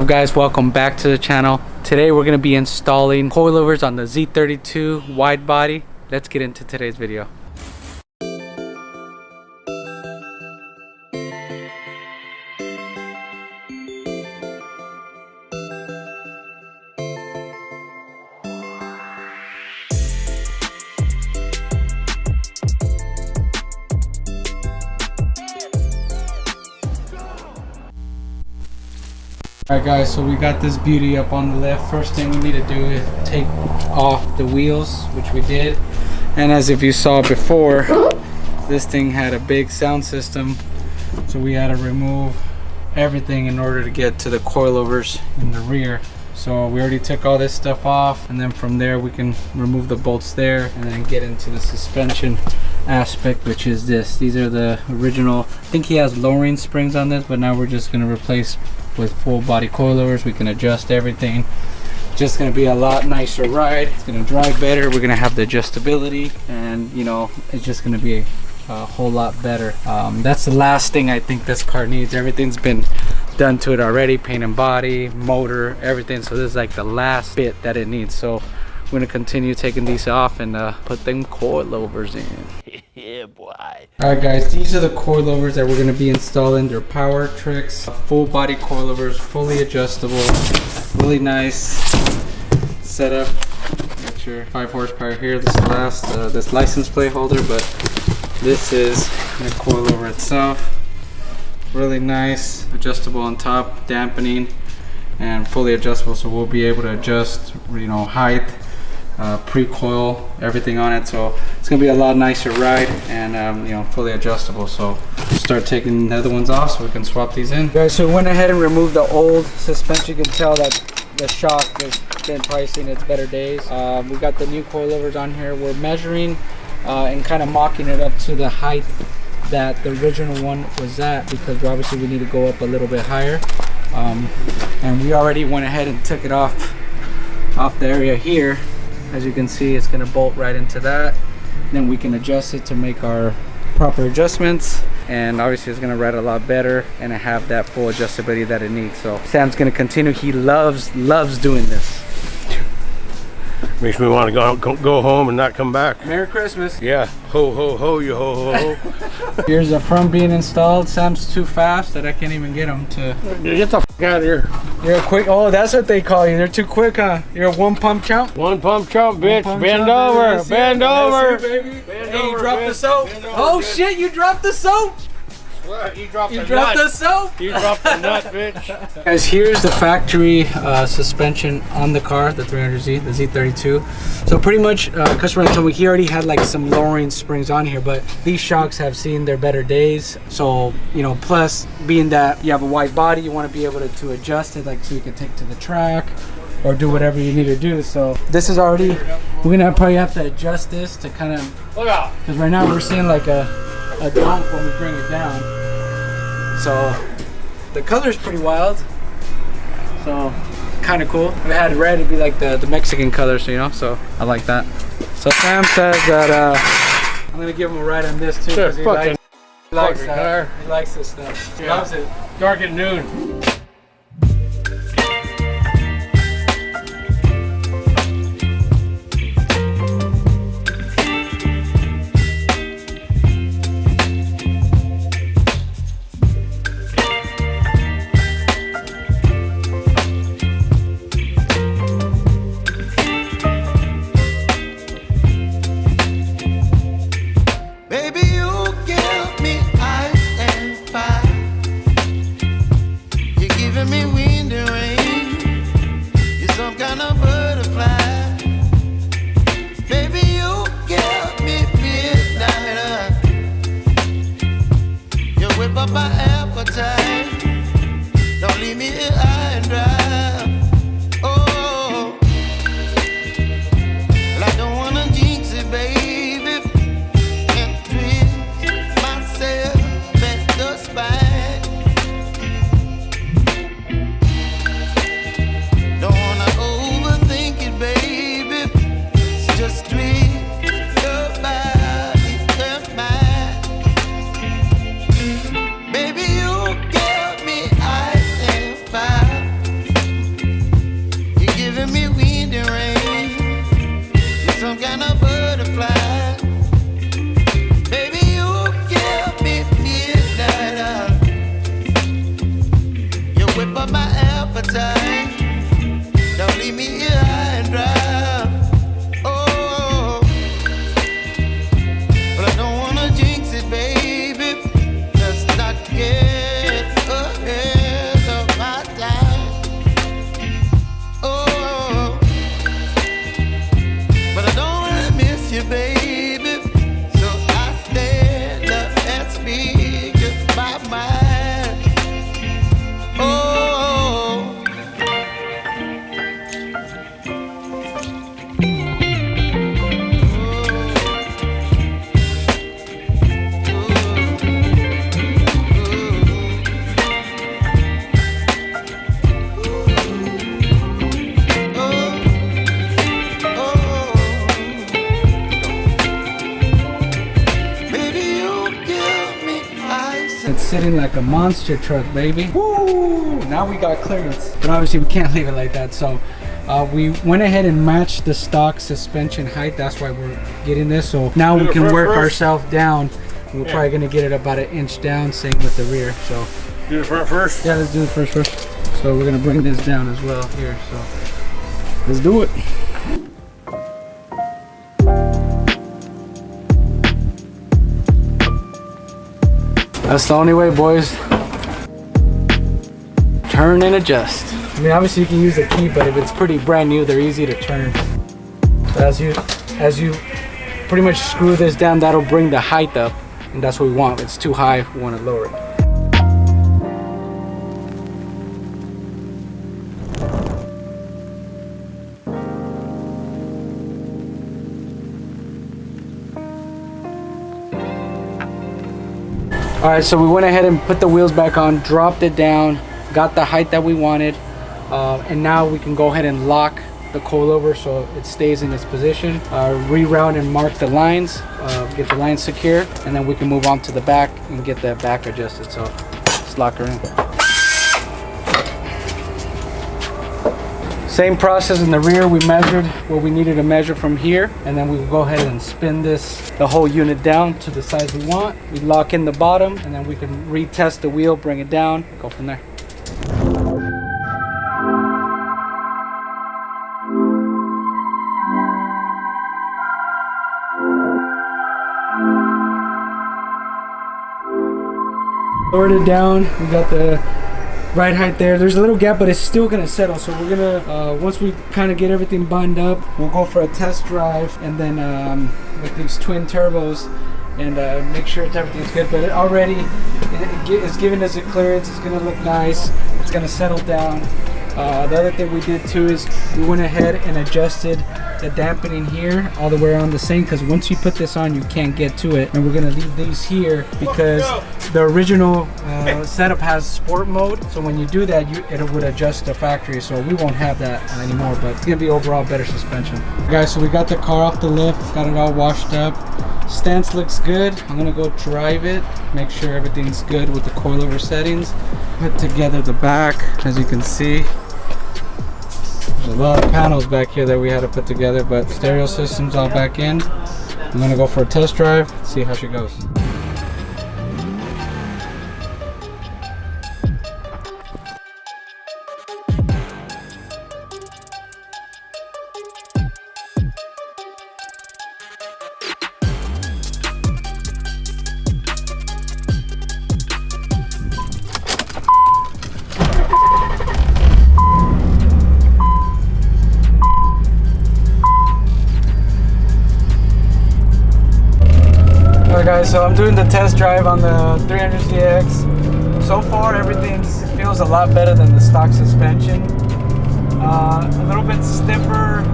guys, welcome back to the channel. Today we're going to be installing coilovers on the Z32 wide body. Let's get into today's video. Alright guys, so we got this beauty up on the left. First thing we need to do is take off the wheels, which we did. And as if you saw before, this thing had a big sound system, so we had to remove everything in order to get to the coilovers in the rear. So we already took all this stuff off, and then from there we can remove the bolts there and then get into the suspension aspect, which is this. These are the original, I think he has lowering springs on this, but now we're just going to replace with full body coilovers. We can adjust everything. Just going to be a lot nicer ride. It's going to drive better. We're going to have the adjustability, and you know, it's just going to be a whole lot better. That's the last thing I think this car needs. Everything's been done to it already, paint and body, motor, everything. So this is like the last bit that it needs. So we're going to continue taking these off and put them coilovers in. Yeah, boy. Alright guys, these are the coilovers that we're going to be installing. They're Power Tricks, full body coilovers, fully adjustable, really nice setup. Got your 5 horsepower here. This last this license plate holder, but this is the coilover itself. Really nice, adjustable on top, dampening, and fully adjustable. So we'll be able to adjust, you know, height, pre-coil, everything on it. So it's gonna be a lot nicer ride, and you know, fully adjustable. So start taking the other ones off so we can swap these in. Guys, so we went ahead and removed the old suspension. You can tell that the shock has been pricing its better days. We got the new coilovers on here. We're measuring and kind of mocking it up to the height that the original one was at, because obviously we need to go up a little bit higher. And we already went ahead and took it off the area here. As you can see, it's going to bolt right into that. Then we can adjust it to make our proper adjustments, and obviously it's going to ride a lot better and have that full adjustability that it needs. So Sam's going to continue. He loves doing this. Makes me want to go home and not come back. Merry Christmas. Yeah. Ho, ho, ho, you ho, ho, ho. Here's the front being installed. Sam's too fast that I can't even get him to. Get the f out of here. You're a quick. Oh, that's what they call you. They're too quick, huh? You're a one pump chump. One pump chump, bitch. Bend chump, over. Bend over. Baby. Bend Hey, over, you dropped bitch. the soap. Oh, bitch. shit, you dropped the soap. What? You dropped the dropped nut. the soap. You dropped the nut, bitch. Guys, here's the factory suspension on the car, the 300Z, the Z32. So pretty much, customer told me he already had like some lowering springs on here, but these shocks have seen their better days. So, you know, plus being that you have a wide body, you want to be able to adjust it, like so you can take to the track or do whatever you need to do. So this is already, we're gonna probably have to adjust this to kind of, Look out. because right now we're seeing like a dump when we bring it down. So the color is pretty wild, so kind of cool. If it had red, it'd be like the Mexican colors, you know, so I like that. So Sam says that I'm gonna give him a ride on this too, because he likes this stuff. He loves it. Dark at noon. Don't leave me here high and dry. Oh, well, I don't wanna jinx it, baby, and twist myself at the spine. Don't wanna overthink it, baby. It's just twist your body and mine. Baby, you get appetite. Don't leave me here high and dry. Oh, but I don't wanna jinx it, baby. Let's not get ahead of my time. Oh, but I don't wanna miss you, baby. So I stand up and speak just my mind. Oh. It's sitting like a monster truck, baby. Woo! Now we got clearance, but obviously we can't leave it like that. So we went ahead and matched the stock suspension height. That's why we're getting this. So now we can work ourselves down. We're probably gonna get it about 1 inch down. Same with the rear. So Do the front first? yeah, let's do the front first. So we're gonna bring this down as well here. So let's do it. That's the only way, boys. Turn and adjust. I mean, obviously you can use the key, but if it's pretty brand new, they're easy to turn. So as you pretty much screw this down, that'll bring the height up, and that's what we want. If it's too high, we want to lower it. All right, so we went ahead and put the wheels back on, dropped it down, got the height that we wanted, and now we can go ahead and lock the coilover so it stays in its position. Reroute and mark the lines, get the lines secure, and then we can move on to the back and get the back adjusted. So let's lock her in. Same process in the rear. We measured what we needed to measure from here, and then we will go ahead and spin the whole unit down to the size we want. We lock in the bottom, and then we can retest the wheel, bring it down, go from there. Lowered it down. We got the right height there. There's a little gap, but it's still gonna settle. So we're gonna once we kind of get everything buttoned up, we'll go for a test drive, and then with these twin turbos, and make sure everything's good. But it already is giving us a clearance. It's gonna look nice. It's gonna settle down. The other thing we did too is we went ahead and adjusted the dampening here all the way around the same, because once you put this on, you can't get to it. And we're gonna leave these here because the original setup has sport mode. So when you do that, it would adjust the factory. So we won't have that anymore, but it's gonna be overall better suspension. Guys, so we got the car off the lift, got it all washed up. Stance looks good. I'm gonna go drive it, make sure everything's good with the coilover settings. Put together the back, as you can see. There's a lot of panels back here that we had to put together, but stereo system's all back in. I'm gonna go for a test drive, see how she goes. Guys, so I'm doing the test drive on the 300ZX. So far everything feels a lot better than the stock suspension. A little bit stiffer,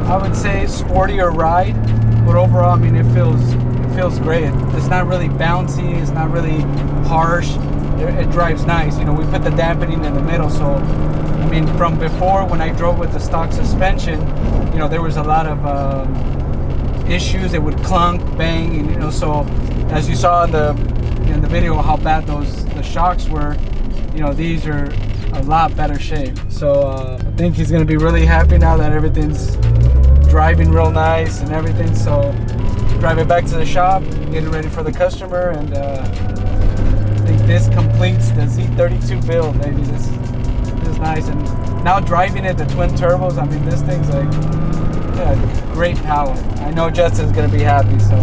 I would say sportier ride, but overall I mean it feels great. It's not really bouncy, it's not really harsh. It drives nice. You know, we put the dampening in the middle, so I mean from before when I drove with the stock suspension, you know, there was a lot of issues. It would clunk, bang, and you know, so as you saw in the video how bad the shocks were, you know, these are a lot better shape. So I think he's gonna be really happy now that everything's driving real nice and everything. So drive it back to the shop, get it ready for the customer, and I think this completes the Z32 build. Maybe this is nice, and now driving it, the twin turbos, I mean, this thing's like, yeah, great power. I know Justin's gonna be happy, so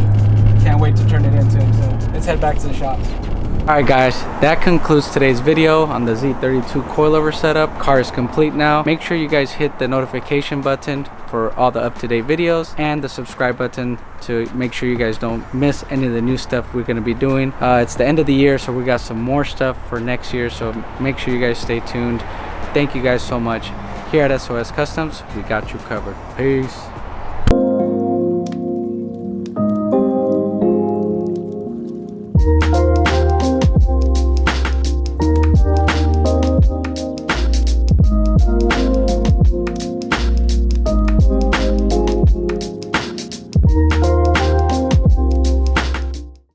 can't wait to turn it into him. So let's head back to the shop. Alright guys, that concludes today's video on the Z32 coilover setup. Car is complete now. Make sure you guys hit the notification button for all the up-to-date videos and the subscribe button to make sure you guys don't miss any of the new stuff we're going to be doing. It's the end of the year, so we got some more stuff for next year, so make sure you guys stay tuned. Thank you guys so much. Here at SOS Customs, we got you covered. Peace.